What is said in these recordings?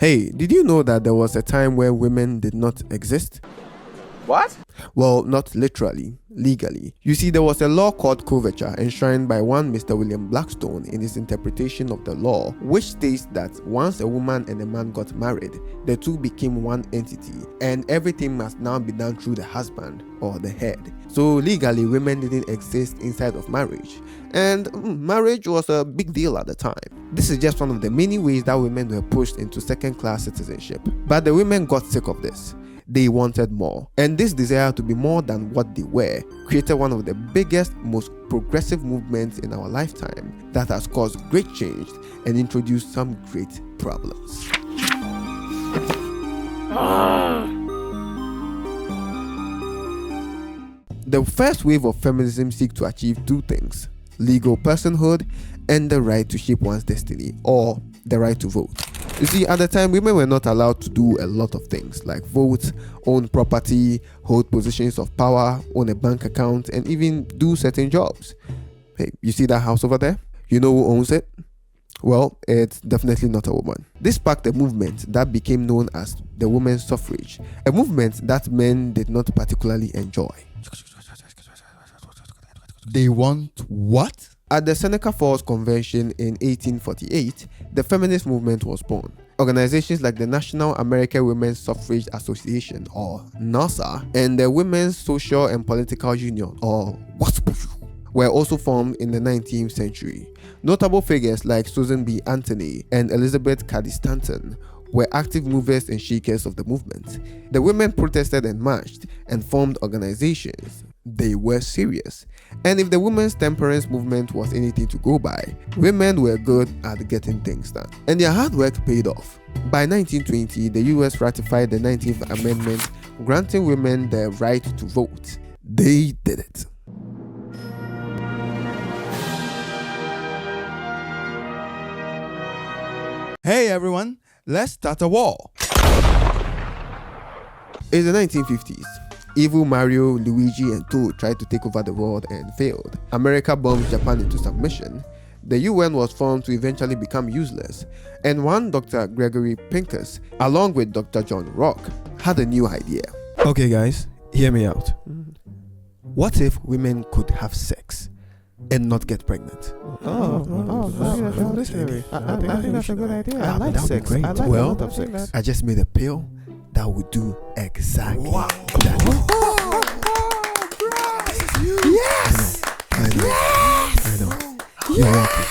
Hey, did you know that there was a time where women did not exist? What? Well, not literally, legally. You see, there was a law called coverture enshrined by one Mr. William Blackstone in his interpretation of the law, which states that once a woman and a man got married, the two became one entity, and everything must now be done through the husband or the head. So legally, women didn't exist inside of marriage, and marriage was a big deal at the time. This is just one of the many ways that women were pushed into second-class citizenship. But the women got sick of this. They wanted more, and this desire to be more than what they were created one of the biggest, most progressive movements in our lifetime that has caused great change and introduced some great problems. The first wave of feminism seeks to achieve two things: legal personhood and the right to shape one's destiny, or the right to vote. You see, at the time, women were not allowed to do a lot of things like vote, own property, hold positions of power, own a bank account, and even do certain jobs. Hey, you see that house over there? You know who owns it? Well, it's definitely not a woman. This sparked a movement that became known as the women's suffrage, a movement that men did not particularly enjoy. They want what? At the Seneca Falls Convention in 1848, the feminist movement was born. Organizations like the National American Women's Suffrage Association, or NASA, and the Women's Social and Political Union, or WASP, were also formed in the 19th century. Notable figures like Susan B. Anthony and Elizabeth Cady Stanton were active movers and shakers of the movement. The women protested and marched and formed organizations. They were serious. And if the women's temperance movement was anything to go by, women were good at getting things done. And their hard work paid off. By 1920, the US ratified the 19th Amendment, granting women the right to vote. They did it. Hey everyone, let's start a war. In the 1950s, evil Mario, Luigi, and Toad tried to take over the world and failed. America bombed Japan into submission. The UN was formed to eventually become useless, and one Dr. Gregory Pincus, along with Dr. John Rock, had a new idea. Okay guys, hear me out. What if women could have sex and not get pregnant? I think that's a good idea. I like That would be sex. great. I like a Well, lot of sex. I just made a pill that would do exactly that. Yes! I know. You're welcome.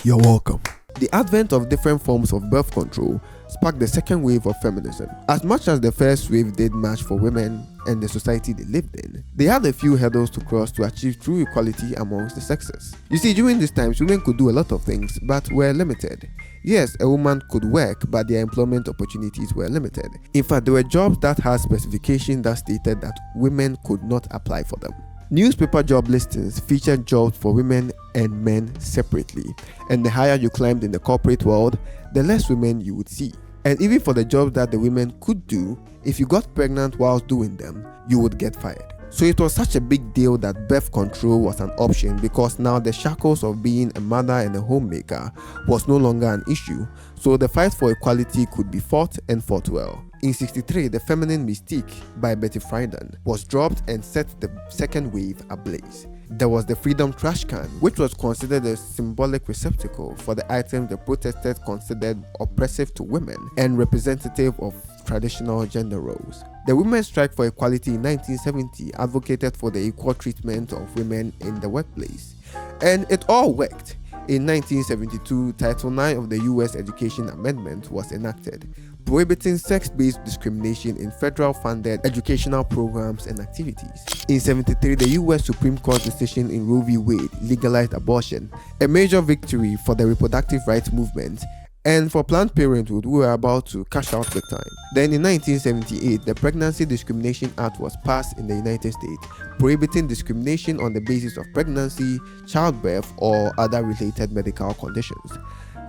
You're welcome. The advent of different forms of birth control sparked the second wave of feminism. As much as the first wave did much for women and the society they lived in, they had a few hurdles to cross to achieve true equality amongst the sexes. You see, during these times, women could do a lot of things, but were limited. Yes, a woman could work, but their employment opportunities were limited. In fact, there were jobs that had specifications that stated that women could not apply for them. Newspaper job listings featured jobs for women and men separately, and the higher you climbed in the corporate world, the less women you would see. And even for the jobs that the women could do, if you got pregnant whilst doing them, you would get fired. So it was such a big deal that birth control was an option, because now the shackles of being a mother and a homemaker was no longer an issue, so the fight for equality could be fought and fought well. In 1963, The Feminine Mystique by Betty Friedan was dropped and set the second wave ablaze. There was the Freedom Trash Can, which was considered a symbolic receptacle for the items the protesters considered oppressive to women and representative of traditional gender roles. The Women's Strike for Equality in 1970 advocated for the equal treatment of women in the workplace, and it all worked. In 1972, Title IX of the U.S. Education Amendment was enacted, prohibiting sex-based discrimination in federal-funded educational programs and activities. In 1973, the U.S. Supreme Court decision in Roe v. Wade legalized abortion, a major victory for the reproductive rights movement and for Planned Parenthood, who were about to cash out big time. Then in 1978, the Pregnancy Discrimination Act was passed in the United States, prohibiting discrimination on the basis of pregnancy, childbirth, or other related medical conditions.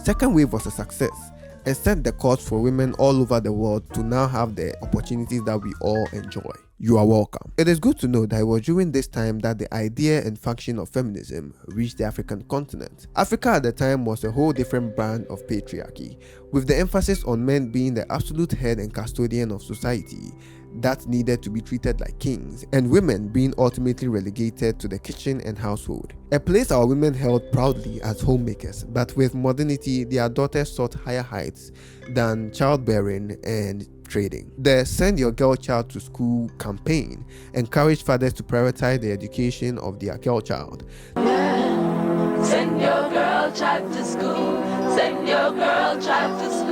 Second wave was a success, and set the course for women all over the world to now have the opportunities that we all enjoy. You are welcome. It is good to know that it was during this time that the idea and function of feminism reached the African continent. Africa at the time was a whole different brand of patriarchy, with the emphasis on men being the absolute head and custodian of society that needed to be treated like kings, and women being ultimately relegated to the kitchen and household. A place our women held proudly as homemakers, but with modernity, their daughters sought higher heights than childbearing and trading. The Send Your Girl Child to School campaign encouraged fathers to prioritize the education of their girl child. Send your girl child to school. Send your girl child to school.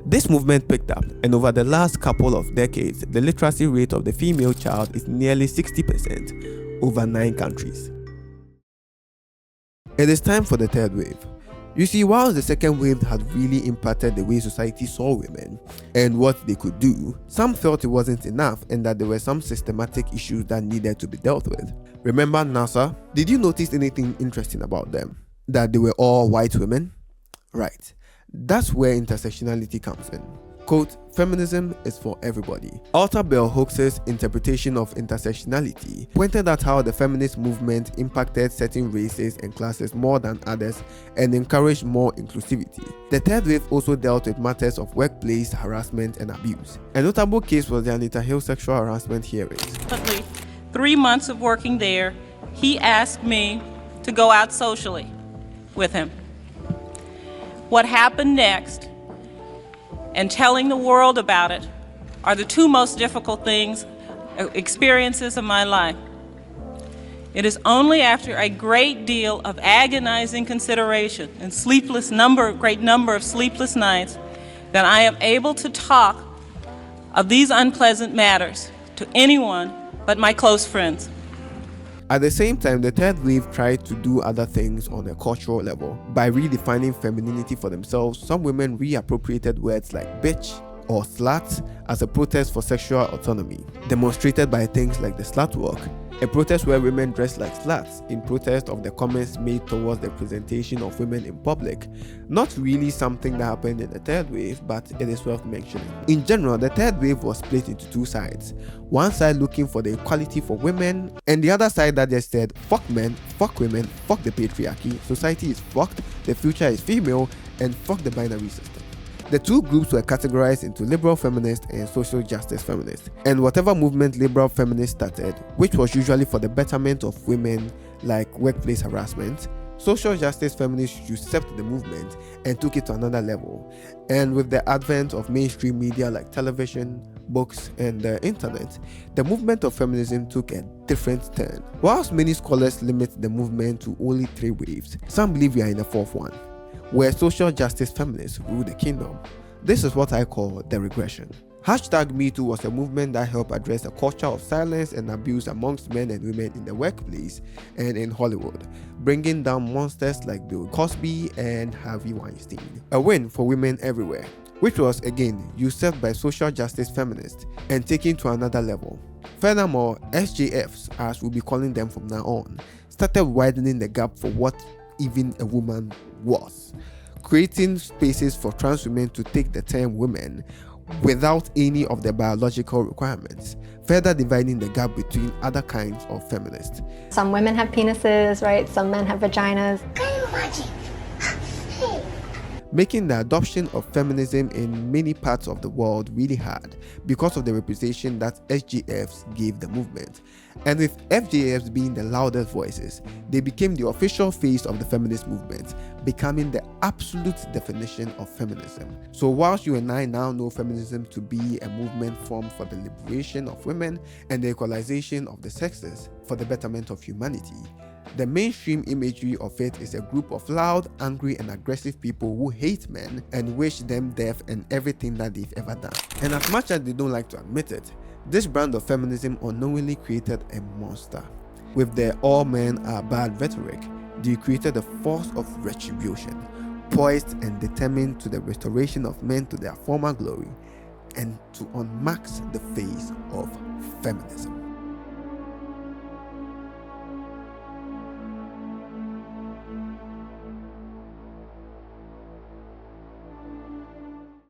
This movement picked up, and over the last couple of decades, the literacy rate of the female child is nearly 60% over 9 countries. It is time for the third wave. You see, while the second wave had really impacted the way society saw women and what they could do, some felt it wasn't enough and that there were some systematic issues that needed to be dealt with. Remember NASA? Did you notice anything interesting about them? That they were all white women? Right. That's where intersectionality comes in. Quote, feminism is for everybody. Arthur Bell Hooks' interpretation of intersectionality pointed out how the feminist movement impacted certain races and classes more than others and encouraged more inclusivity. The third wave also dealt with matters of workplace harassment and abuse. A notable case was the Anita Hill sexual harassment hearings. 3 months of working there, he asked me to go out socially with him. What happened next and telling the world about it are the two most difficult experiences of my life. It is only after a great deal of agonizing consideration and great number of sleepless nights that I am able to talk of these unpleasant matters to anyone but my close friends. At the same time, the third wave tried to do other things on a cultural level. By redefining femininity for themselves, some women reappropriated words like bitch or slut as a protest for sexual autonomy, demonstrated by things like the slut walk, a protest where women dressed like sluts in protest of the comments made towards the presentation of women in public. Not really something that happened in the third wave, but it is worth mentioning. In general, the third wave was split into two sides. One side looking for the equality for women, and the other side that just said, fuck men, fuck women, fuck the patriarchy, society is fucked, the future is female, and fuck the binary system. The two groups were categorized into liberal feminists and social justice feminists, and whatever movement liberal feminists started, which was usually for the betterment of women like workplace harassment, social justice feminists usurped the movement and took it to another level. And with the advent of mainstream media like television, books, and the internet, the movement of feminism took a different turn. Whilst many scholars limit the movement to only 3 waves, some believe we are in the 4th one, where social justice feminists rule the kingdom. This is what I call the regression. #MeToo was a movement that helped address a culture of silence and abuse amongst men and women in the workplace and in Hollywood, bringing down monsters like Bill Cosby and Harvey Weinstein. A win for women everywhere, which was again usurped by social justice feminists and taken to another level. Furthermore, SJFs, as we'll be calling them from now on, started widening the gap for what even a woman was, creating spaces for trans women to take the term women without any of the biological requirements, further dividing the gap between other kinds of feminists. Some women have penises, right? Some men have vaginas. Making the adoption of feminism in many parts of the world really hard because of the reputation that SJFs gave the movement. And with FJFs being the loudest voices, they became the official face of the feminist movement, becoming the absolute definition of feminism. So whilst you and I now know feminism to be a movement formed for the liberation of women and the equalization of the sexes for the betterment of humanity, the mainstream imagery of it is a group of loud, angry, and aggressive people who hate men and wish them death and everything that they've ever done. And as much as they don't like to admit it, this brand of feminism unknowingly created a monster. With their all men are bad rhetoric, they created a force of retribution, poised and determined to the restoration of men to their former glory and to unmask the face of feminism.